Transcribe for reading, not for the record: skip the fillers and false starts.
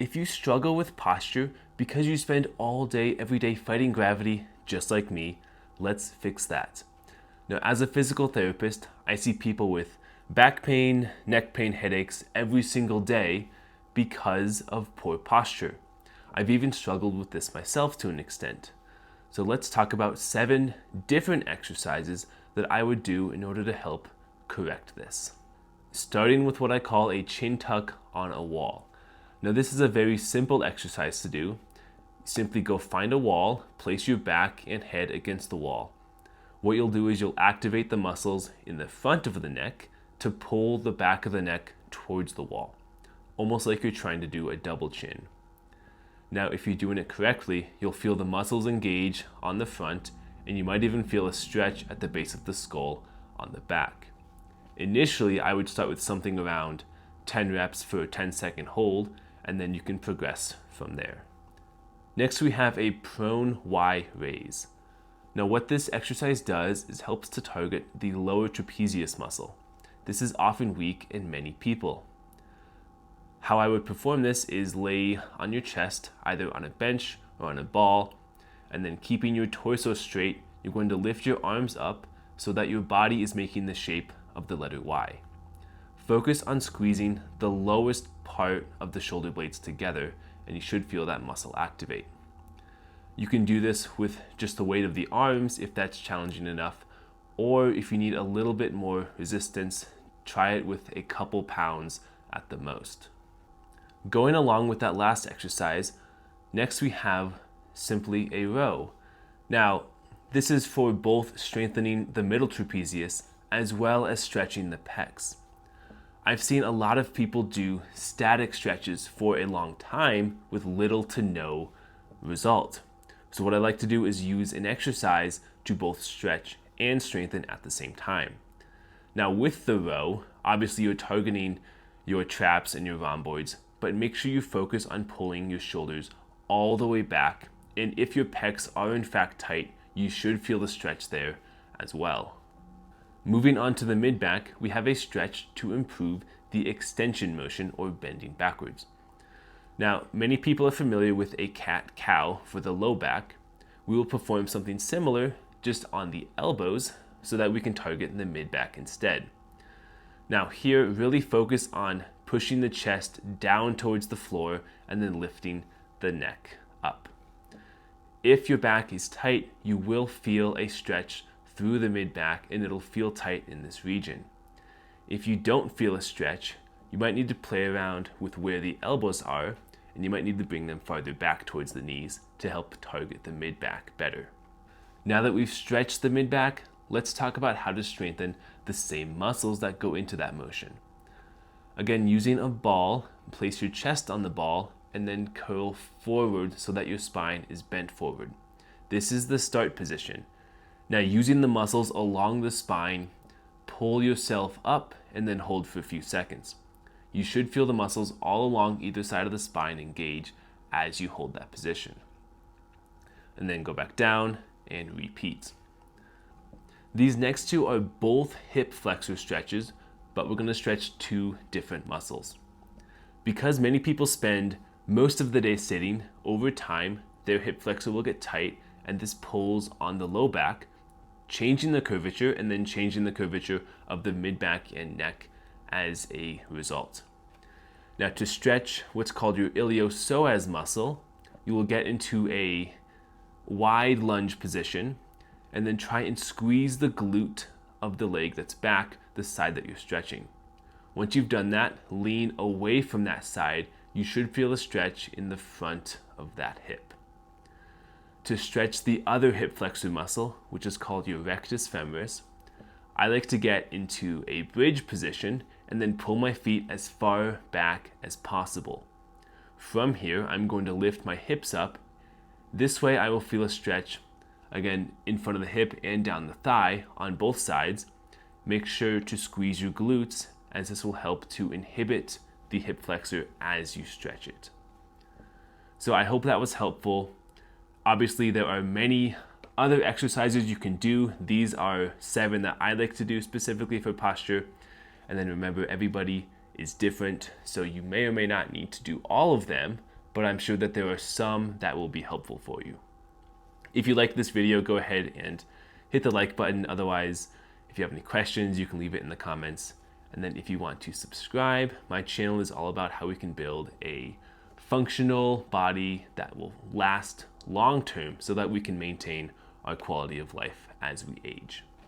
If you struggle with posture because you spend all day, every day fighting gravity, just like me, let's fix that. Now, as a physical therapist, I see people with back pain, neck pain, headaches every single day because of poor posture. I've even struggled with this myself to an extent. So let's talk about 7 different exercises that I would do in order to help correct this. Starting with what I call a chin tuck on a wall. Now, this is a very simple exercise to do. Simply go find a wall, place your back and head against the wall. What you'll do is you'll activate the muscles in the front of the neck to pull the back of the neck towards the wall, almost like you're trying to do a double chin. Now, if you're doing it correctly, you'll feel the muscles engage on the front, and you might even feel a stretch at the base of the skull on the back. Initially, I would start with something around 10 reps for a 10-second hold, and then you can progress from there. Next, we have a prone Y raise. Now, what this exercise does is helps to target the lower trapezius muscle. This is often weak in many people. How I would perform this is lay on your chest, either on a bench or on a ball, and then keeping your torso straight, you're going to lift your arms up so that your body is making the shape of the letter Y. Focus on squeezing the lowest part of the shoulder blades together, and you should feel that muscle activate. You can do this with just the weight of the arms if that's challenging enough, or if you need a little bit more resistance, try it with a couple pounds at the most. Going along with that last exercise, next we have simply a row. Now, this is for both strengthening the middle trapezius as well as stretching the pecs. I've seen a lot of people do static stretches for a long time with little to no result. So what I like to do is use an exercise to both stretch and strengthen at the same time. Now with the row, obviously you're targeting your traps and your rhomboids, but make sure you focus on pulling your shoulders all the way back. And if your pecs are in fact tight, you should feel the stretch there as well. Moving on to the mid-back, we have a stretch to improve the extension motion or bending backwards. Now, many people are familiar with a cat-cow for the low back. We will perform something similar just on the elbows so that we can target the mid-back instead. Now here, really focus on pushing the chest down towards the floor and then lifting the neck up. If your back is tight, you will feel a stretch through the mid-back and it'll feel tight in this region. If you don't feel a stretch, you might need to play around with where the elbows are, and you might need to bring them farther back towards the knees to help target the mid-back better. Now that we've stretched the mid-back, let's talk about how to strengthen the same muscles that go into that motion. Again, using a ball, place your chest on the ball and then curl forward so that your spine is bent forward. This is the start position. Now, using the muscles along the spine, pull yourself up and then hold for a few seconds. You should feel the muscles all along either side of the spine engage as you hold that position. And then go back down and repeat. These next two are both hip flexor stretches, but we're going to stretch 2 different muscles. Because many people spend most of the day sitting, over time, their hip flexor will get tight, and this pulls on the low back, changing the curvature and then changing the curvature of the mid-back and neck as a result. Now, to stretch what's called your iliopsoas muscle, you will get into a wide lunge position and then try and squeeze the glute of the leg that's back, the side that you're stretching. Once you've done that, lean away from that side. You should feel a stretch in the front of that hip. To stretch the other hip flexor muscle, which is called your rectus femoris, I like to get into a bridge position and then pull my feet as far back as possible. From here, I'm going to lift my hips up. This way I will feel a stretch, again, in front of the hip and down the thigh on both sides. Make sure to squeeze your glutes, as this will help to inhibit the hip flexor as you stretch it. So I hope that was helpful. Obviously, there are many other exercises you can do. These are 7 that I like to do specifically for posture. And then remember, everybody is different, so you may or may not need to do all of them, but I'm sure that there are some that will be helpful for you. If you like this video, go ahead and hit the like button. Otherwise, if you have any questions, you can leave it in the comments. And then if you want to subscribe, my channel is all about how we can build a functional body that will last long term so that we can maintain our quality of life as we age.